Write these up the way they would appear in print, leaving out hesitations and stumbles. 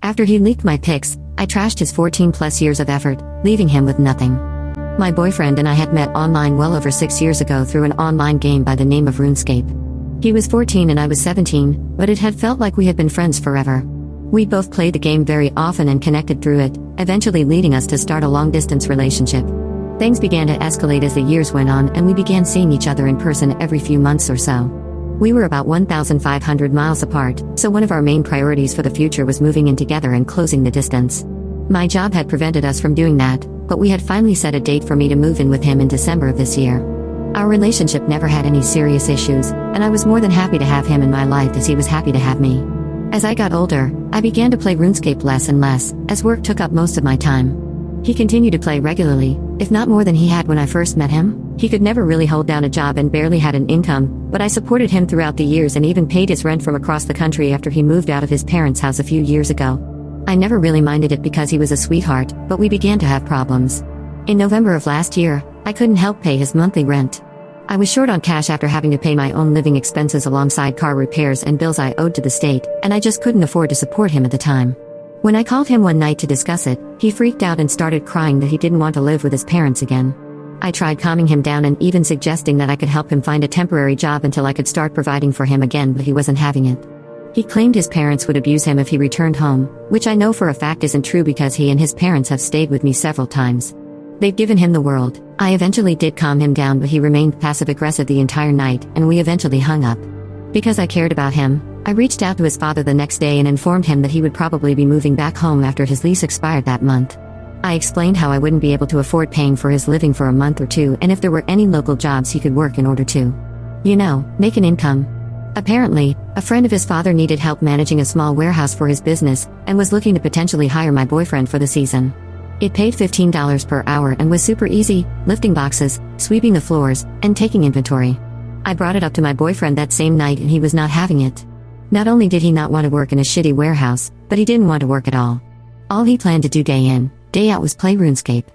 After he leaked my pics, I trashed his 14+ years of effort, leaving him with nothing. My boyfriend and I had met online well over 6 years ago through an online game by the name of RuneScape. He was 14 and I was 17, but it had felt like we had been friends forever. We both played the game very often and connected through it, eventually leading us to start a long-distance relationship. Things began to escalate as the years went on and we began seeing each other in person every few months or so. We were about 1,500 miles apart, so one of our main priorities for the future was moving in together and closing the distance. My job had prevented us from doing that, but we had finally set a date for me to move in with him in December of this year. Our relationship never had any serious issues, and I was more than happy to have him in my life as he was happy to have me. As I got older, I began to play RuneScape less and less, as work took up most of my time. He continued to play regularly, if not more than he had when I first met him. He could never really hold down a job and barely had an income, but I supported him throughout the years and even paid his rent from across the country after he moved out of his parents' house a few years ago. I never really minded it because he was a sweetheart, but we began to have problems. In November of last year, I couldn't help pay his monthly rent. I was short on cash after having to pay my own living expenses alongside car repairs and bills I owed to the state, and I just couldn't afford to support him at the time. When I called him one night to discuss it, he freaked out and started crying that he didn't want to live with his parents again. I tried calming him down and even suggesting that I could help him find a temporary job until I could start providing for him again, but he wasn't having it. He claimed his parents would abuse him if he returned home, which I know for a fact isn't true because he and his parents have stayed with me several times. They've given him the world. I eventually did calm him down, but he remained passive-aggressive the entire night, and we eventually hung up. Because I cared about him, I reached out to his father the next day and informed him that he would probably be moving back home after his lease expired that month. I explained how I wouldn't be able to afford paying for his living for a month or two, and if there were any local jobs he could work in order to, make an income. Apparently, a friend of his father needed help managing a small warehouse for his business, and was looking to potentially hire my boyfriend for the season. It paid $15 per hour and was super easy, lifting boxes, sweeping the floors, and taking inventory. I brought it up to my boyfriend that same night and he was not having it. Not only did he not want to work in a shitty warehouse, but he didn't want to work at all. All he planned to do day in, day out was play RuneScape.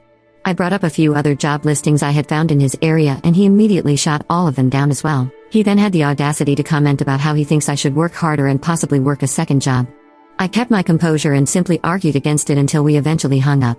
I brought up a few other job listings I had found in his area and he immediately shot all of them down as well. He then had the audacity to comment about how he thinks I should work harder and possibly work a second job. I kept my composure and simply argued against it until we eventually hung up.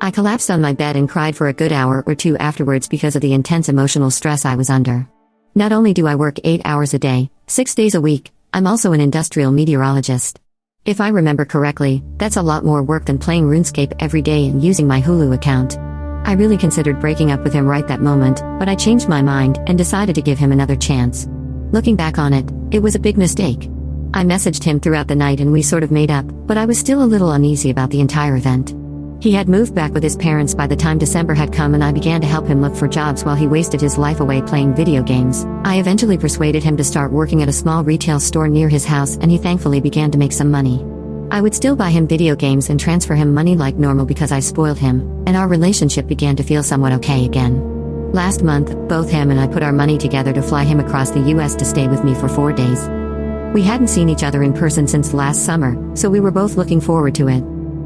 I collapsed on my bed and cried for a good hour or two afterwards because of the intense emotional stress I was under. Not only do I work 8 hours a day, 6 days a week, I'm also an industrial meteorologist. If I remember correctly, that's a lot more work than playing RuneScape every day and using my Hulu account. I really considered breaking up with him right that moment, but I changed my mind and decided to give him another chance. Looking back on it, it was a big mistake. I messaged him throughout the night and we sort of made up, but I was still a little uneasy about the entire event. He had moved back with his parents by the time December had come and I began to help him look for jobs while he wasted his life away playing video games. I eventually persuaded him to start working at a small retail store near his house and he thankfully began to make some money. I would still buy him video games and transfer him money like normal because I spoiled him, and our relationship began to feel somewhat okay again. Last month, both him and I put our money together to fly him across the US to stay with me for 4 days. We hadn't seen each other in person since last summer, so we were both looking forward to it.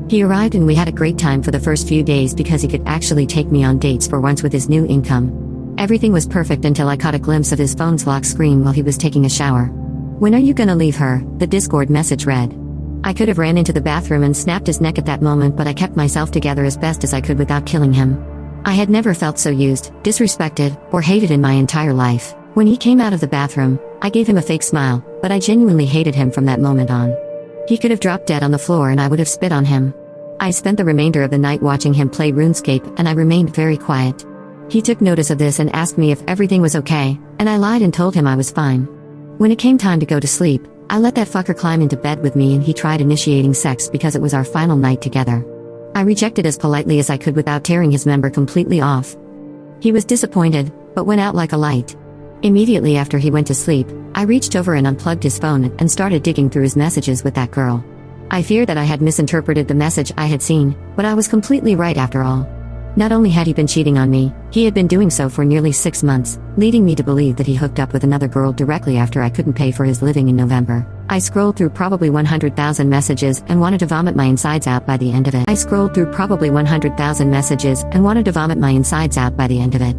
He arrived and we had a great time for the first few days because he could actually take me on dates for once with his new income. Everything was perfect until I caught a glimpse of his phone's lock screen while he was taking a shower. "When are you gonna leave her?" the Discord message read. I could have ran into the bathroom and snapped his neck at that moment, but I kept myself together as best as I could without killing him. I had never felt so used, disrespected, or hated in my entire life. When he came out of the bathroom, I gave him a fake smile, but I genuinely hated him from that moment on. He could have dropped dead on the floor and I would have spit on him. I spent the remainder of the night watching him play RuneScape and I remained very quiet. He took notice of this and asked me if everything was okay, and I lied and told him I was fine. When it came time to go to sleep, I let that fucker climb into bed with me and he tried initiating sex because it was our final night together. I rejected as politely as I could without tearing his member completely off. He was disappointed, but went out like a light. Immediately after he went to sleep, I reached over and unplugged his phone and started digging through his messages with that girl. I feared that I had misinterpreted the message I had seen, but I was completely right after all. Not only had he been cheating on me, he had been doing so for nearly 6 months, leading me to believe that he hooked up with another girl directly after I couldn't pay for his living in November. I scrolled through probably 100,000 messages and wanted to vomit my insides out by the end of it.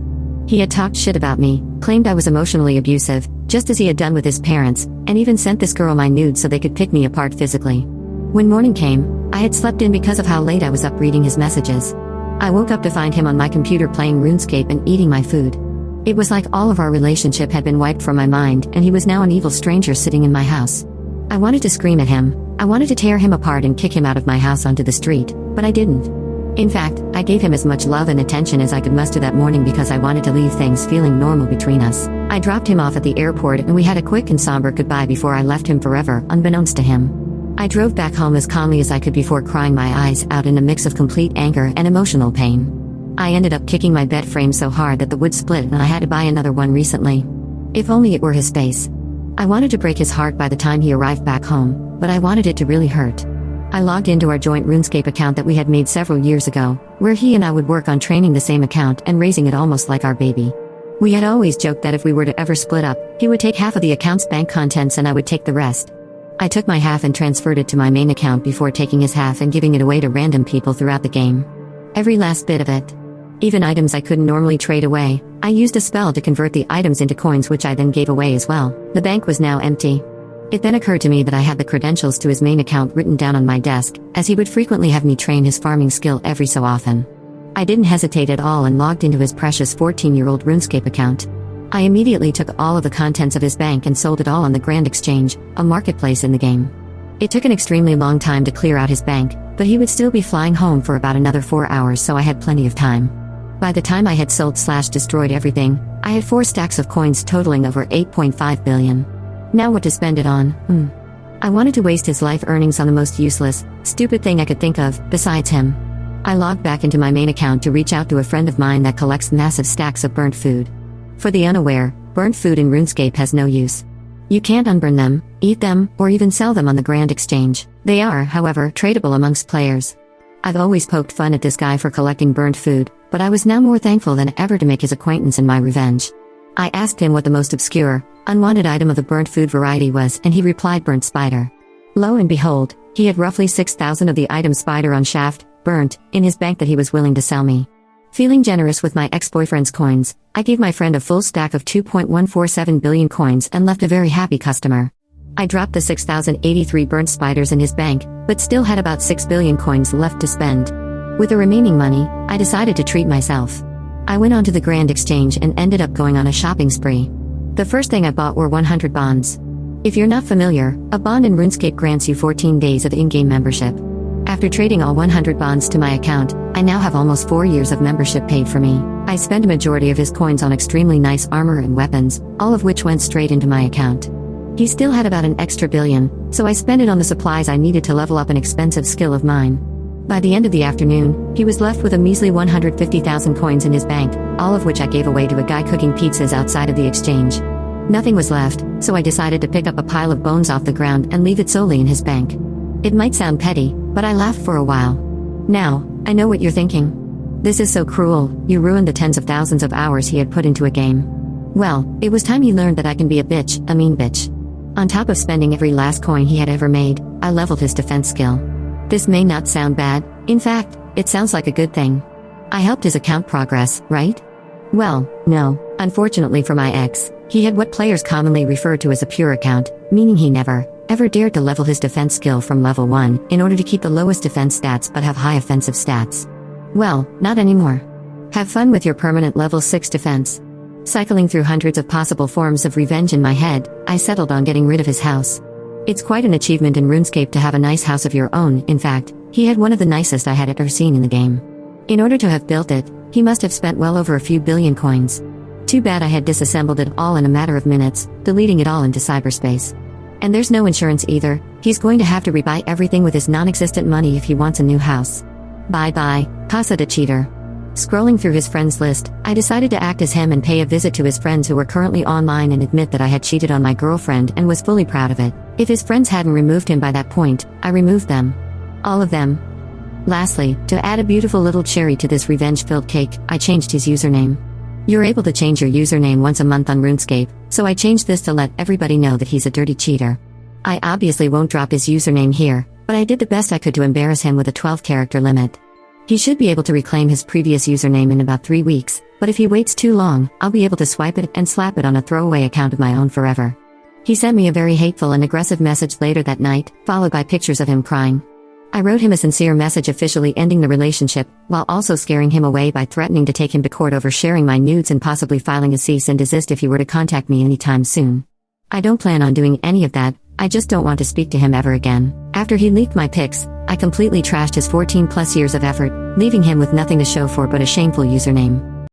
He had talked shit about me, claimed I was emotionally abusive, just as he had done with his parents, and even sent this girl my nudes so they could pick me apart physically. When morning came, had slept in because of how late I was up reading his messages. I woke up to find him on my computer playing RuneScape and eating my food. It was like all of our relationship had been wiped from my mind, and he was now an evil stranger sitting in my house. I wanted to scream at him. I wanted to tear him apart and kick him out of my house onto the street, but I didn't. In fact, I gave him as much love and attention as I could muster that morning because I wanted to leave things feeling normal between us. I dropped him off at the airport and we had a quick and somber goodbye before I left him forever, unbeknownst to him. I drove back home as calmly as I could before crying my eyes out in a mix of complete anger and emotional pain. I ended up kicking my bed frame so hard that the wood split and I had to buy another one recently. If only it were his face. I wanted to break his heart by the time he arrived back home, but I wanted it to really hurt. I logged into our joint RuneScape account that we had made several years ago, where he and I would work on training the same account and raising it almost like our baby. We had always joked that if we were to ever split up, he would take half of the account's bank contents and I would take the rest. I took my half and transferred it to my main account before taking his half and giving it away to random people throughout the game. Every last bit of it. Even items I couldn't normally trade away, I used a spell to convert the items into coins which I then gave away as well. The bank was now empty. It then occurred to me that I had the credentials to his main account written down on my desk, as he would frequently have me train his farming skill every so often. I didn't hesitate at all and logged into his precious 14-year-old RuneScape account. I immediately took all of the contents of his bank and sold it all on the Grand Exchange, a marketplace in the game. It took an extremely long time to clear out his bank, but he would still be flying home for about another 4 hours, so I had plenty of time. By the time I had sold/destroyed everything, I had 4 stacks of coins totaling over 8.5 billion. Now what to spend it on? I wanted to waste his life earnings on the most useless, stupid thing I could think of, besides him. I logged back into my main account to reach out to a friend of mine that collects massive stacks of burnt food. For the unaware, burnt food in RuneScape has no use. You can't unburn them, eat them, or even sell them on the Grand Exchange. They are, however, tradable amongst players. I've always poked fun at this guy for collecting burnt food, but I was now more thankful than ever to make his acquaintance in my revenge. I asked him what the most obscure, unwanted item of the burnt food variety was, and he replied burnt spider. Lo and behold, he had roughly 6,000 of the item spider on shaft, burnt, in his bank that he was willing to sell me. Feeling generous with my ex-boyfriend's coins, I gave my friend a full stack of 2.147 billion coins and left a very happy customer. I dropped the 6,083 burnt spiders in his bank, but still had about 6 billion coins left to spend. With the remaining money, I decided to treat myself. I went onto the Grand Exchange and ended up going on a shopping spree. The first thing I bought were 100 bonds. If you're not familiar, a bond in RuneScape grants you 14 days of in-game membership. After trading all 100 bonds to my account, I now have almost 4 years of membership paid for me. I spent a majority of his coins on extremely nice armor and weapons, all of which went straight into my account. He still had about an extra billion, so I spent it on the supplies I needed to level up an expensive skill of mine. By the end of the afternoon, he was left with a measly 150,000 coins in his bank, all of which I gave away to a guy cooking pizzas outside of the exchange. Nothing was left, so I decided to pick up a pile of bones off the ground and leave it solely in his bank. It might sound petty, but I laughed for a while. Now, I know what you're thinking. This is so cruel, you ruined the tens of thousands of hours he had put into a game. Well, it was time he learned that I can be a bitch, a mean bitch. On top of spending every last coin he had ever made, I leveled his defense skill. This may not sound bad, in fact, it sounds like a good thing. I helped his account progress, right? Well, no. Unfortunately for my ex, he had what players commonly refer to as a pure account, meaning he never, ever dared to level his defense skill from level 1 in order to keep the lowest defense stats but have high offensive stats. Well, not anymore. Have fun with your permanent level 6 defense. Cycling through hundreds of possible forms of revenge in my head, I settled on getting rid of his house. It's quite an achievement in RuneScape to have a nice house of your own. In fact, he had one of the nicest I had ever seen in the game. In order to have built it, he must have spent well over a few billion coins. Too bad I had disassembled it all in a matter of minutes, deleting it all into cyberspace. And there's no insurance either. He's going to have to rebuy everything with his non-existent money if he wants a new house. Bye-bye, Casa de Cheater. Scrolling through his friends list, I decided to act as him and pay a visit to his friends who were currently online and admit that I had cheated on my girlfriend and was fully proud of it. If his friends hadn't removed him by that point, I removed them. All of them. Lastly, to add a beautiful little cherry to this revenge-filled cake, I changed his username. You're able to change your username once a month on RuneScape, so I changed this to let everybody know that he's a dirty cheater. I obviously won't drop his username here, but I did the best I could to embarrass him with a 12-character limit. He should be able to reclaim his previous username in about 3 weeks, but if he waits too long, I'll be able to swipe it and slap it on a throwaway account of my own forever. He sent me a very hateful and aggressive message later that night, followed by pictures of him crying. I wrote him a sincere message officially ending the relationship, while also scaring him away by threatening to take him to court over sharing my nudes and possibly filing a cease and desist if he were to contact me anytime soon. I don't plan on doing any of that, I just don't want to speak to him ever again. After he leaked my pics, I completely trashed his 14+ years of effort, leaving him with nothing to show for but a shameful username.